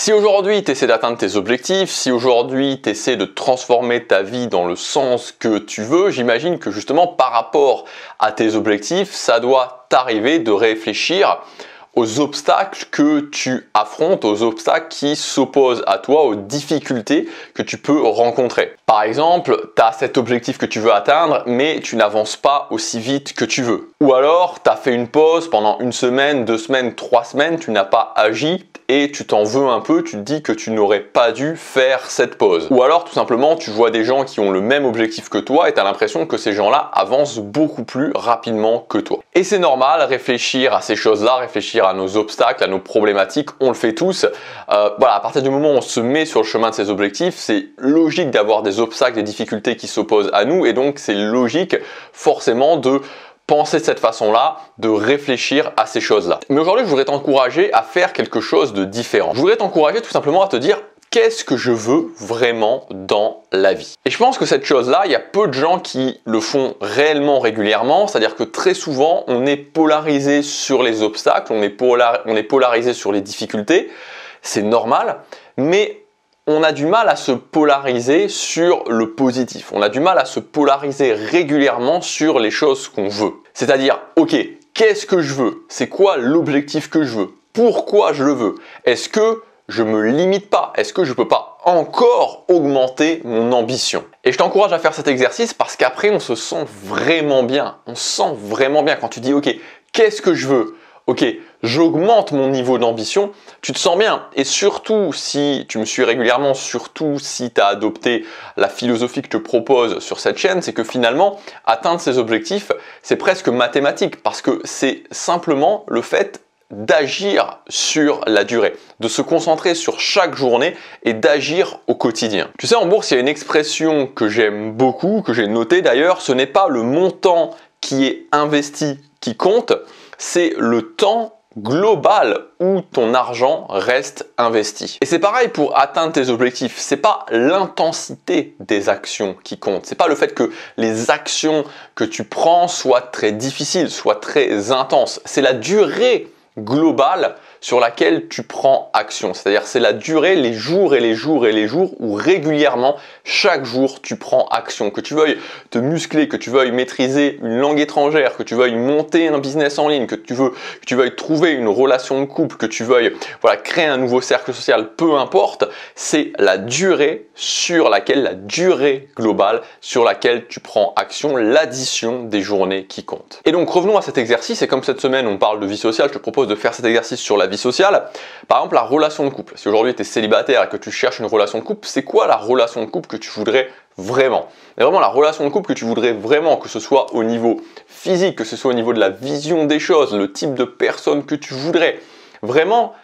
Si aujourd'hui tu essaies d'atteindre tes objectifs, si aujourd'hui tu essaies de transformer ta vie dans le sens que tu veux, j'imagine que justement par rapport à tes objectifs, ça doit t'arriver de réfléchir aux obstacles que tu affrontes, aux obstacles qui s'opposent à toi, aux difficultés que tu peux rencontrer. Par exemple, tu as cet objectif que tu veux atteindre, mais tu n'avances pas aussi vite que tu veux. Ou alors, tu as fait une pause pendant 1 semaine, 2 semaines, 3 semaines, tu n'as pas agi et tu t'en veux un peu, tu te dis que tu n'aurais pas dû faire cette pause. Ou alors, tout simplement, tu vois des gens qui ont le même objectif que toi et tu as l'impression que ces gens-là avancent beaucoup plus rapidement que toi. Et c'est normal, réfléchir à ces choses-là, réfléchir à nos obstacles, à nos problématiques, on le fait tous. Voilà, à partir du moment où on se met sur le chemin de ses objectifs, c'est logique d'avoir des obstacles, des difficultés qui s'opposent à nous et donc c'est logique forcément de penser de cette façon-là, de réfléchir à ces choses-là. Mais aujourd'hui, je voudrais t'encourager à faire quelque chose de différent. Je voudrais t'encourager tout simplement à te dire qu'est-ce que je veux vraiment dans la vie? Et je pense que cette chose-là, il y a peu de gens qui le font réellement, c'est-à-dire que très souvent, on est polarisé sur les obstacles, on est polarisé sur les difficultés, c'est normal, mais on a du mal à se polariser sur le positif. On a du mal à se polariser régulièrement sur les choses qu'on veut. C'est-à-dire, ok, qu'est-ce que je veux? C'est quoi l'objectif que je veux? Pourquoi je le veux? Est-ce que je me limite pas? Est-ce que je peux pas encore augmenter mon ambition? Et je t'encourage à faire cet exercice parce qu'après, on se sent vraiment bien. On se sent vraiment bien quand tu dis, ok, qu'est-ce que je veux? Ok, j'augmente mon niveau d'ambition, tu te sens bien. Et surtout, si tu me suis régulièrement, surtout si tu as adopté la philosophie que je te propose sur cette chaîne, c'est que finalement, atteindre ces objectifs, c'est presque mathématique parce que c'est simplement le fait d'agir sur la durée, de se concentrer sur chaque journée et d'agir au quotidien. Tu sais, en bourse, il y a une expression que j'aime beaucoup, que j'ai notée d'ailleurs, ce n'est pas le montant qui est investi qui compte, c'est le temps global où ton argent reste investi. Et c'est pareil pour atteindre tes objectifs. C'est pas l'intensité des actions qui compte. C'est pas le fait que les actions que tu prends soient très difficiles, soient très intenses. C'est la durée globale sur laquelle tu prends action. C'est-à-dire c'est la durée, les jours et les jours et les jours où régulièrement, chaque jour, tu prends action. Que tu veuilles te muscler, que tu veuilles maîtriser une langue étrangère, que tu veuilles monter un business en ligne, que tu veuilles trouver une relation de couple, que tu veuilles créer un nouveau cercle social, peu importe, c'est la durée globale sur laquelle tu prends action, l'addition des journées qui comptent. Et donc revenons à cet exercice, et comme cette semaine on parle de vie sociale, je te propose de faire cet exercice sur la vie sociale. Par exemple, la relation de couple. Si aujourd'hui tu es célibataire et que tu cherches une relation de couple, c'est quoi la relation de couple que tu voudrais vraiment? Et vraiment la relation de couple que tu voudrais vraiment, que ce soit au niveau physique, que ce soit au niveau de la vision des choses, le type de personne que tu voudrais. Vraiment,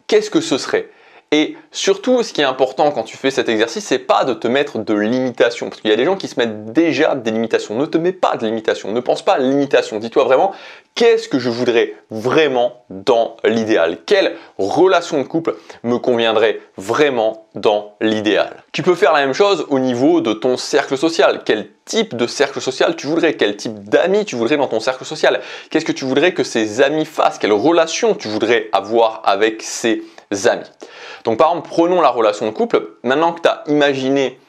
qu'est-ce que ce serait? Et surtout, ce qui est important quand tu fais cet exercice, c'est pas de te mettre de limitations. Parce qu'il y a des gens qui se mettent déjà des limitations. Ne te mets pas de limitations. Ne pense pas à limitation. Dis-toi vraiment, qu'est-ce que je voudrais vraiment dans l'idéal? Quelle relation de couple me conviendrait vraiment dans l'idéal? Tu peux faire la même chose au niveau de ton cercle social. Quel type de cercle social tu voudrais? Quel type d'amis tu voudrais dans ton cercle social? Qu'est-ce que tu voudrais que ces amis fassent? Quelle relation tu voudrais avoir avec ces amis? Donc par exemple, prenons la relation de couple. Maintenant que tu as imaginé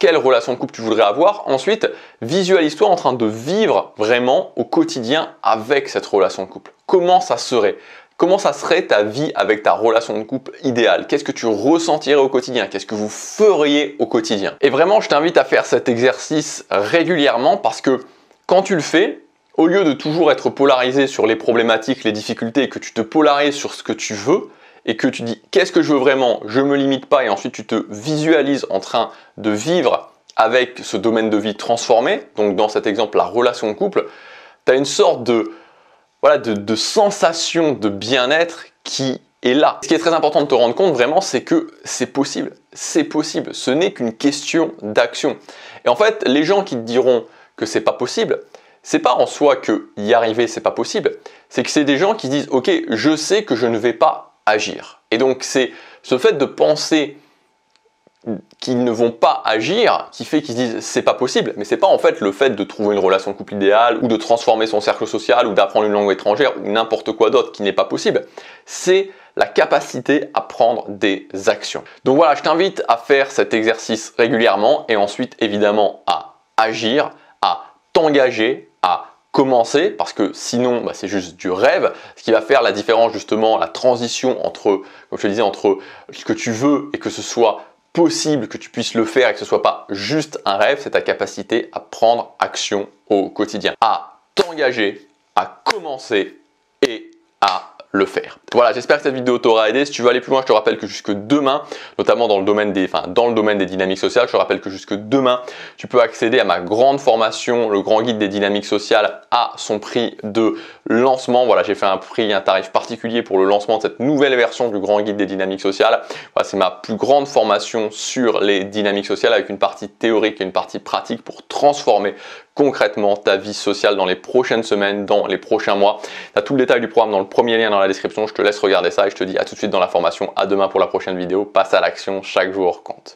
quelle relation de couple tu voudrais avoir, ensuite visualise-toi en train de vivre vraiment au quotidien avec cette relation de couple. Comment ça serait? Comment ça serait ta vie avec ta relation de couple idéale? Qu'est-ce que tu ressentirais au quotidien? Qu'est-ce que vous feriez au quotidien? Et vraiment, je t'invite à faire cet exercice régulièrement parce que quand tu le fais, au lieu de toujours être polarisé sur les problématiques, les difficultés, et que tu te polarises sur ce que tu veux, et que tu dis qu'est-ce que je veux vraiment, je me limite pas, et ensuite tu te visualises en train de vivre avec ce domaine de vie transformé, donc dans cet exemple la relation de couple, tu as une sorte de sensation de bien-être qui est là. Ce qui est très important de te rendre compte vraiment, c'est que c'est possible, ce n'est qu'une question d'action. Et en fait, les gens qui te diront que c'est pas possible, c'est pas en soi que y arriver c'est pas possible, c'est que c'est des gens qui disent ok, je sais que je ne vais pas agir. Et donc c'est ce fait de penser qu'ils ne vont pas agir qui fait qu'ils se disent c'est pas possible, mais c'est pas en fait le fait de trouver une relation de couple idéale ou de transformer son cercle social ou d'apprendre une langue étrangère ou n'importe quoi d'autre qui n'est pas possible. C'est la capacité à prendre des actions. Donc voilà, je t'invite à faire cet exercice régulièrement et ensuite évidemment à agir, à t'engager, à commencer, parce que sinon c'est juste du rêve. Ce qui va faire la différence justement, la transition entre, comme je te disais, entre ce que tu veux et que ce soit possible, que tu puisses le faire et que ce soit pas juste un rêve, c'est ta capacité à prendre action au quotidien, à t'engager, à commencer et à le faire. Voilà, j'espère que cette vidéo t'aura aidé. Si tu veux aller plus loin, je te rappelle que jusque demain, notamment dans le domaine des dynamiques sociales, je te rappelle que jusque demain, tu peux accéder à ma grande formation, le grand guide des dynamiques sociales à son prix de lancement. Voilà, j'ai fait un tarif particulier pour le lancement de cette nouvelle version du grand guide des dynamiques sociales. Voilà, c'est ma plus grande formation sur les dynamiques sociales avec une partie théorique et une partie pratique pour transformer concrètement ta vie sociale dans les prochaines semaines, dans les prochains mois. Tu as tout le détail du programme dans le premier lien dans la description. Je te laisse regarder ça et je te dis à tout de suite dans la formation. À demain pour la prochaine vidéo. Passe à l'action, chaque jour compte.